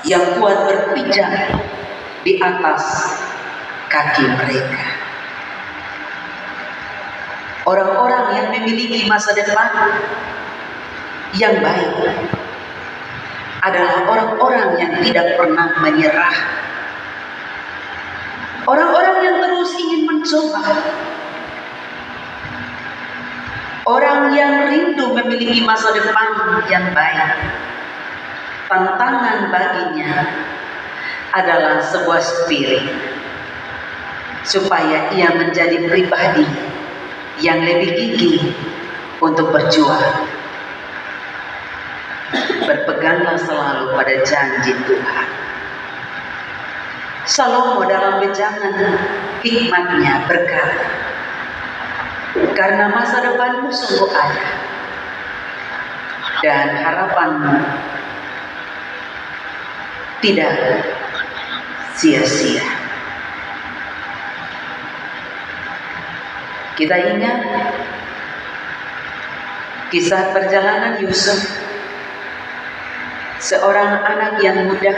yang kuat berpijak di atas kaki mereka. Orang-orang yang memiliki masa depan yang baik adalah orang-orang yang tidak pernah menyerah. Orang-orang yang terus ingin mencoba. Orang yang rindu memiliki masa depan yang baik. Tantangan baginya adalah sebuah spirit supaya ia menjadi pribadi yang lebih gigih untuk berjuang. Berpeganglah selalu pada janji Tuhan. Salomo dalam wejangan hikmatnya berkata, karena masa depanmu sungguh ada dan harapanmu tidak sia-sia. Kita ingat kisah perjalanan Yusuf, seorang anak yang muda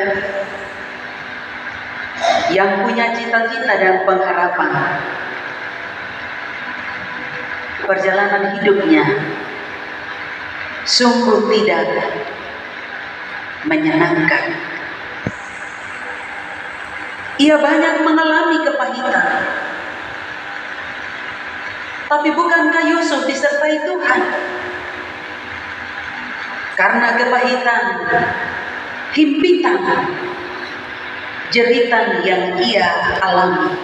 yang punya cita-cita dan pengharapan. Perjalanan hidupnya sungguh tidak menyenangkan. Ia banyak mengalami kepahitan. Tapi bukankah Yusuf disertai Tuhan? Karena kepahitan, himpitan, jeritan yang ia alami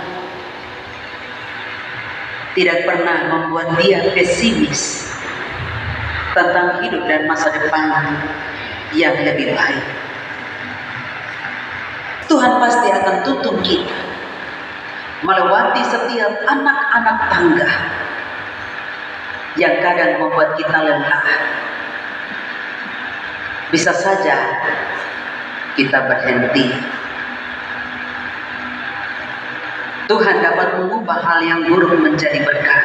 tidak pernah membuat dia pesimis tentang hidup dan masa depan yang lebih baik. Tuhan pasti akan tuntun kita melewati setiap anak-anak tangga yang kadang membuat kita lelah. Bisa saja kita berhenti. Tuhan dapat mengubah hal yang buruk menjadi berkah.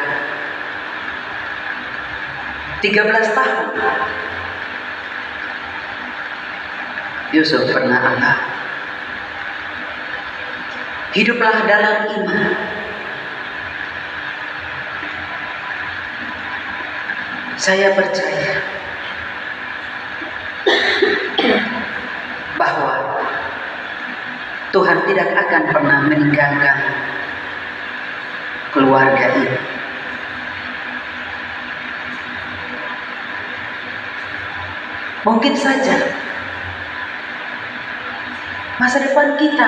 13 tahun Yusuf pernah alami. Hiduplah dalam iman. Saya percaya bahwa Tuhan tidak akan pernah meninggalkan keluarga ini. Mungkin saja masa depan kita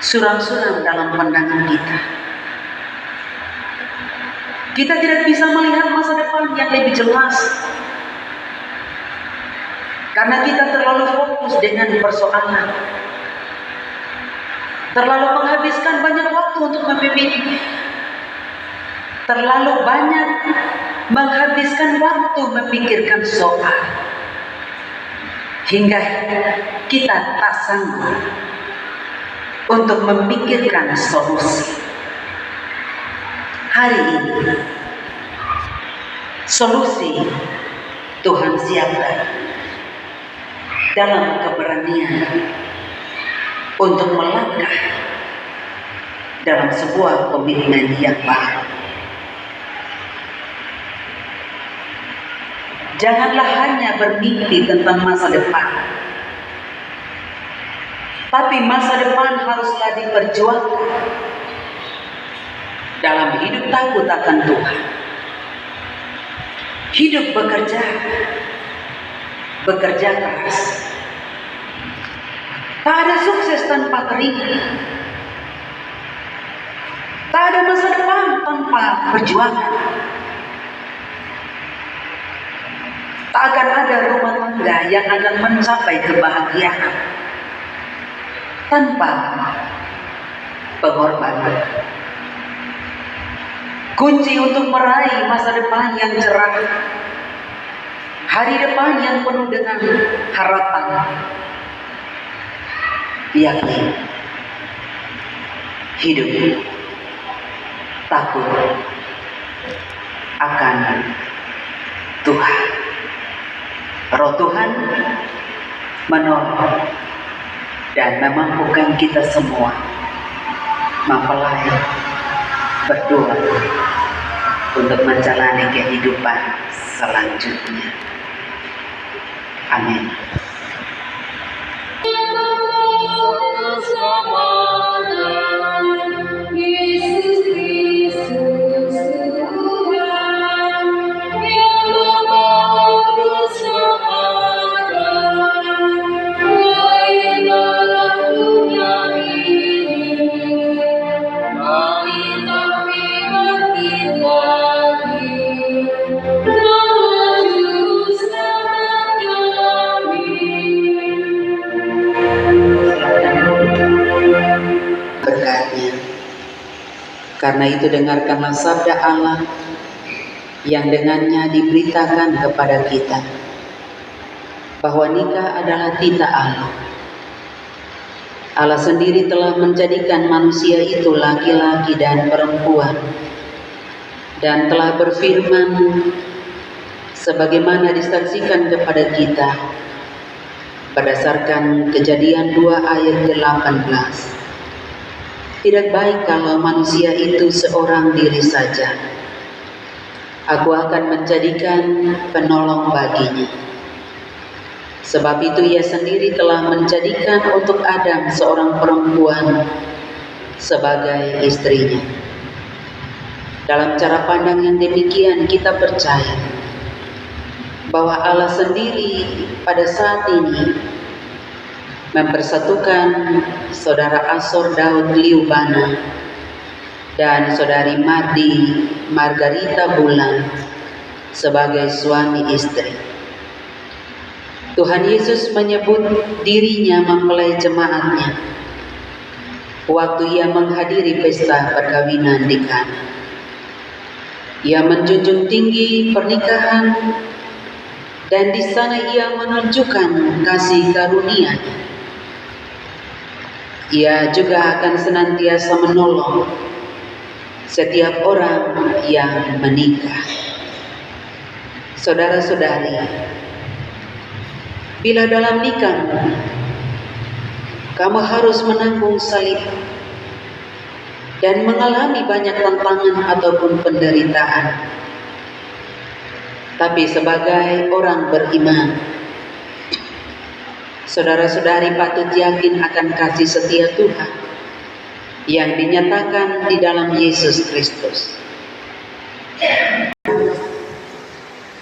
suram-suram dalam pandangan kita. Kita tidak bisa melihat masa depan yang lebih jelas karena kita terlalu fokus dengan persoalan, terlalu menghabiskan banyak waktu untuk memilih, terlalu banyak menghabiskan waktu memikirkan soal, hingga kita tak sanggup untuk memikirkan solusi. Hari ini solusi Tuhan siapkan dalam keberanian untuk melangkah dalam sebuah komitmen yang baru. Janganlah hanya bermimpi tentang masa depan, tapi masa depan haruslah diperjuangkan dalam hidup takut akan Tuhan. Hidup bekerja keras. Tak ada sukses tanpa keringat. Tak ada masa depan tanpa perjuangan. Tak akan ada rumah tangga yang akan mencapai kebahagiaan tanpa pengorbanan. Kunci untuk meraih masa depan yang cerah, hari depan yang penuh dengan harapan, yakni hidup takut akan Tuhan. Roh Tuhan menolong dan memampukan kita semua mempelai berdoa untuk menjalani kehidupan selanjutnya. Amin. Karena itu dengarkanlah sabda Allah yang dengannya diberitakan kepada kita bahwa nikah adalah titah Allah. Allah sendiri telah menjadikan manusia itu laki-laki dan perempuan dan telah berfirman sebagaimana disaksikan kepada kita berdasarkan Kejadian 2 ayat 18. Tidak baik kalau manusia itu seorang diri saja. Aku akan menjadikan penolong baginya. Sebab itu ia sendiri telah menjadikan untuk Adam seorang perempuan sebagai istrinya. Dalam cara pandang yang demikian kita percaya bahwa Allah sendiri pada saat ini mempersatukan saudara Asor Daud Liubana dan saudari Mardi Margarita Bulan sebagai suami istri. Tuhan Yesus menyebut dirinya mempelai jemaatnya waktu ia menghadiri pesta perkawinan di Kana. Ia menjunjung tinggi pernikahan dan di sana ia menunjukkan kasih karunia-Nya. Ia juga akan senantiasa menolong setiap orang yang menikah. Saudara-saudari, bila dalam nikah kamu harus menanggung salib dan mengalami banyak tantangan ataupun penderitaan, tapi sebagai orang beriman, saudara-saudari patut yakin akan kasih setia Tuhan yang dinyatakan di dalam Yesus Kristus.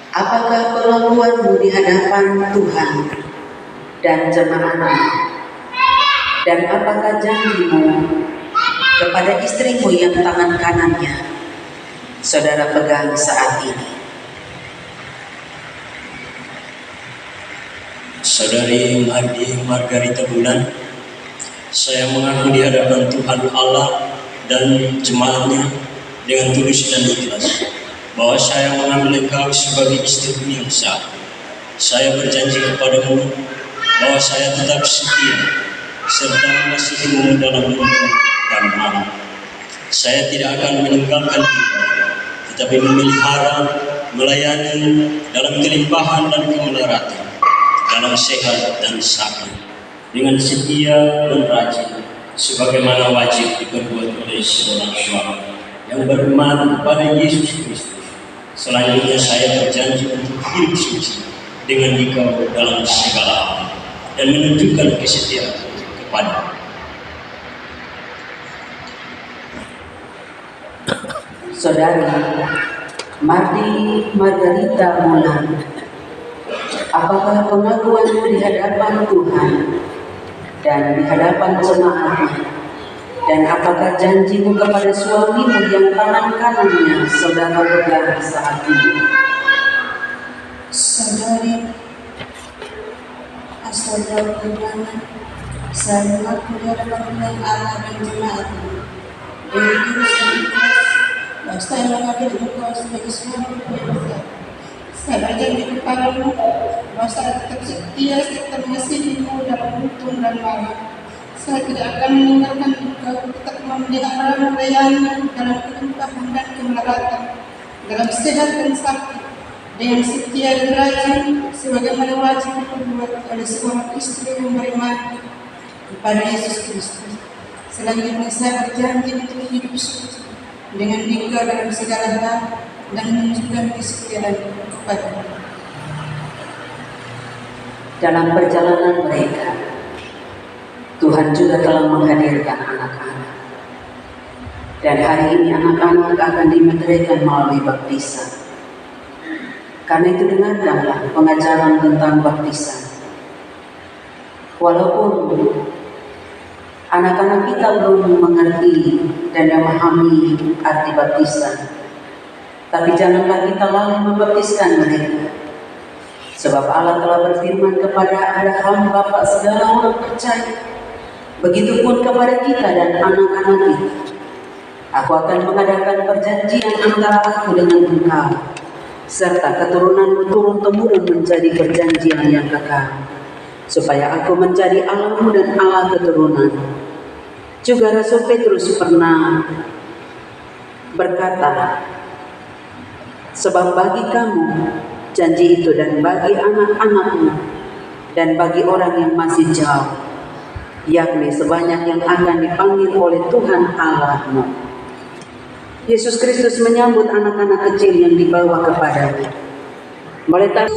Apakah pengakuanmu di hadapan Tuhan dan jemaatnya? Dan apakah janjimu kepada istrimu yang tangan kanannya saudara pegang saat ini? Saudari Mardi Margarita Bulan, saya mengaku di hadapan Tuhan Allah dan jemaatnya dengan tulus dan ikhlas bahwa saya mengambil engkau sebagai istriku yang sah. Saya berjanji kepadamu bahwa saya tetap setia serta mengasihimu dalam hidup dan malam. Saya tidak akan meninggalkan engkau, tetapi memelihara, melayani dalam kelimpahan dan kemelaratan, dalam sehat dan sakit, dengan setia dan rajin, sebagaimana wajib diperbuat oleh seorang suami yang beriman kepada Yesus Kristus. Selanjutnya saya berjanji untuk hidup suci dengan engkau dalam segala hal dan menunjukkan kesetiaan kepada. Saudari Mardi Margarita Bulan, apakah pengakuanmu di hadapan Tuhan dan di hadapan jemaatnya? Dan apakah janjimu kepada suamimu yang tangan kanannya saudara pegang saat ini? Saudari Asor Daud Liubana, saya mengaku di hadapan Tuhan Allah dan jemaatnya dengan tulus dan ikhlas bahwa saya mengambil engkau sebagai suami yang sah. Saya berjanji kepadamu bahwa saya tetap setia serta mengasihimu dalam untung dan malam. Saya tidak akan meninggalkan engkau, tetap memelihara, melayani dalam kelimpahan dan kemelaratan, dalam sehat dan sakit, dengan setia dan rajin sebagaimana wajib diperbuat oleh seorang istri yang beriman kepada Yesus Kristus. Selanjutnya saya berjanji untuk hidup suci dengan dingkau dalam segala hal dan menunjukkan kesetiaan kepada Dalam perjalanan mereka, Tuhan juga telah menghadirkan anak-anak. Dan hari ini anak-anak akan dimeteraikan melalui baptisan. Karena itu dengarkanlah pengajaran tentang baptisan. Walaupun anak-anak kita belum mengerti dan memahami arti baptisan, tapi janganlah kita lalai membaptiskan mereka. Sebab Allah telah berfirman kepada Abraham, bapa segala orang percaya. Begitupun kepada kita dan anak-anak kita. Aku akan mengadakan perjanjian antara aku dengan engkau, serta keturunanmu turun-temurun menjadi perjanjian yang kekal, supaya aku menjadi Allahmu dan Allah keturunan. Juga Rasul Petrus pernah berkata, sebab bagi kamu janji itu dan bagi anak-anakmu dan bagi orang yang masih jauh, yakni sebanyak yang akan dipanggil oleh Tuhan Allahmu. Yesus Kristus menyambut anak-anak kecil yang dibawa kepadanya. Mulai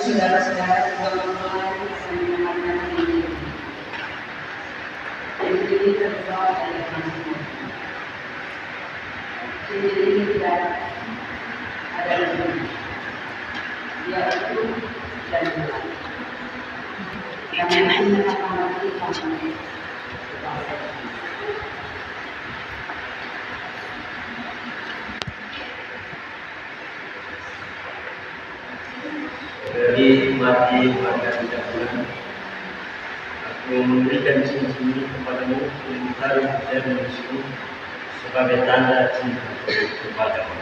saudara-saudara juga memulai mendengarkan ini. Ini terbawa dari Tuhan. Ini tidak ada lagi. Dia itu dan Tuhan. Karena ini akan mati sampai dari mati pada tidak bulan, aku memberikan cincin ini kepadamu untuk taruh dan musuhmu sebagai tanda cinta kepadamu.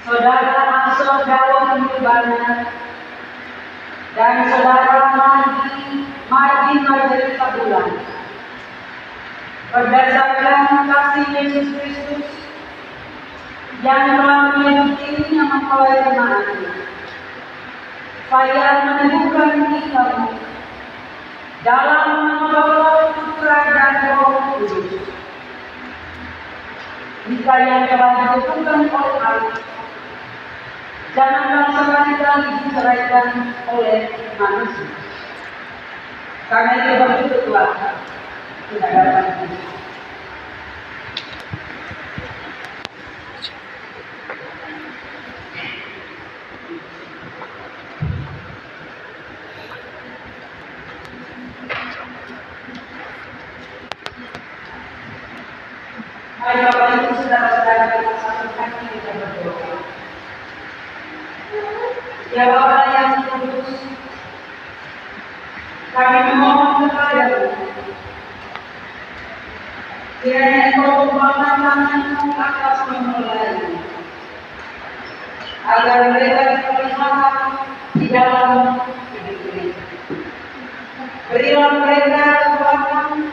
Saudara Amsel Dawon Nubana dan saudara Mardi Margarita Bulan, berdasarkan kasih Yesus Kristus yang telah menyebut dirinya mempelai jemaatnya, saya meneguhkan kamu dalam nama Bapa, Putra dan Roh Kudus. Jika yang telah ditentukan oleh Allah, janganlah sekali-kali diceraikan oleh manusia. Karena itu berikutlah tidak dapat dipisah. Mari Bapak Ibu saudara-saudara kita satukan kita berdoa. Ya Bapa yang kudus, kami memohon kepadamu, kiranya Engkau mengulurkan tangan-Mu atas memulai, agar mereka diperlihatkan di dalam hidup ini. Berilah mereka kekuatan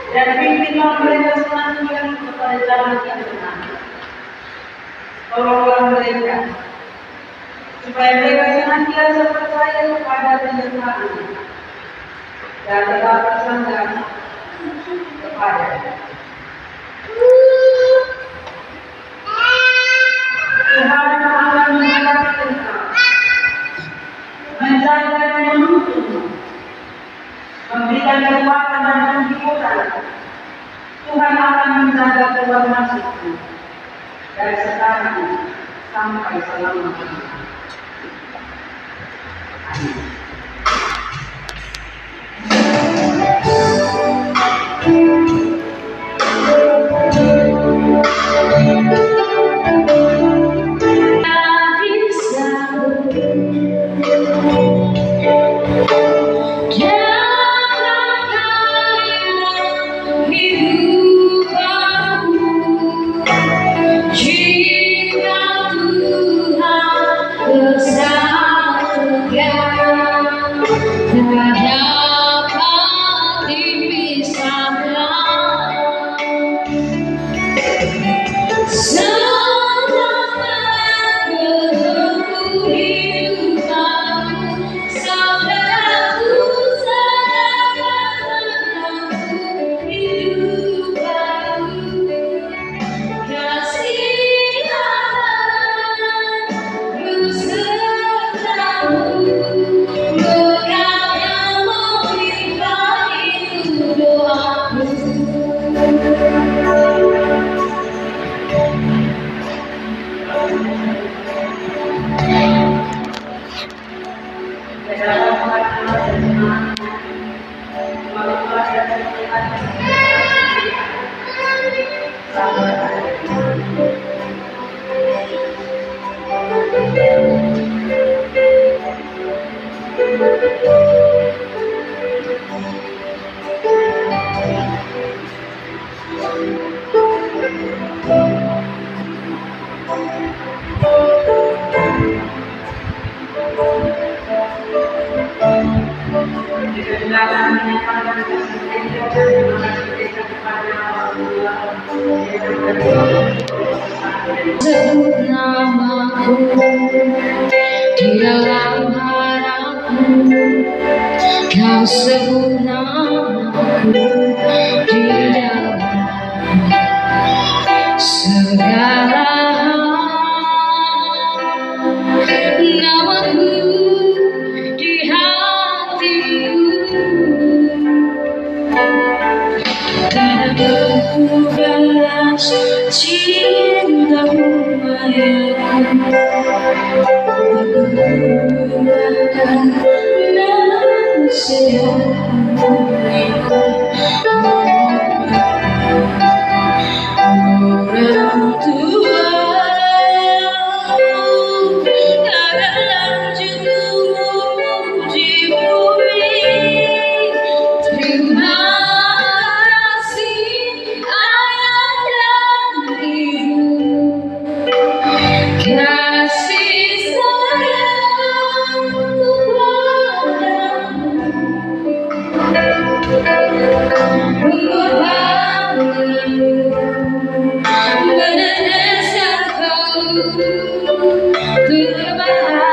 dan pimpinlah mereka senantiasa kepada jalan yang benar. Tolonglah mereka supaya mereka senantiasa percaya kepada penyertaan dan tetap bersandar kepada Tuhan akan memberkati engkau, menjaga dan menuntun, memberikan kekuatan dan penghiburan. Tuhan akan menjaga keluar masukmu dari sekarang sampai selama-lamanya. Amin. Sebut namaku di dalam harapan, kau sebut namaku di dalam segala namaku di hatiku, karena ku balas cintamu ayahku, aku bahkan nasihatmu orang tua akan lanjut memuji bumi. Terima kasih ayah dan ibu, kasih sayangku padamu, membangunmu, menenangkan kau, terbahagia.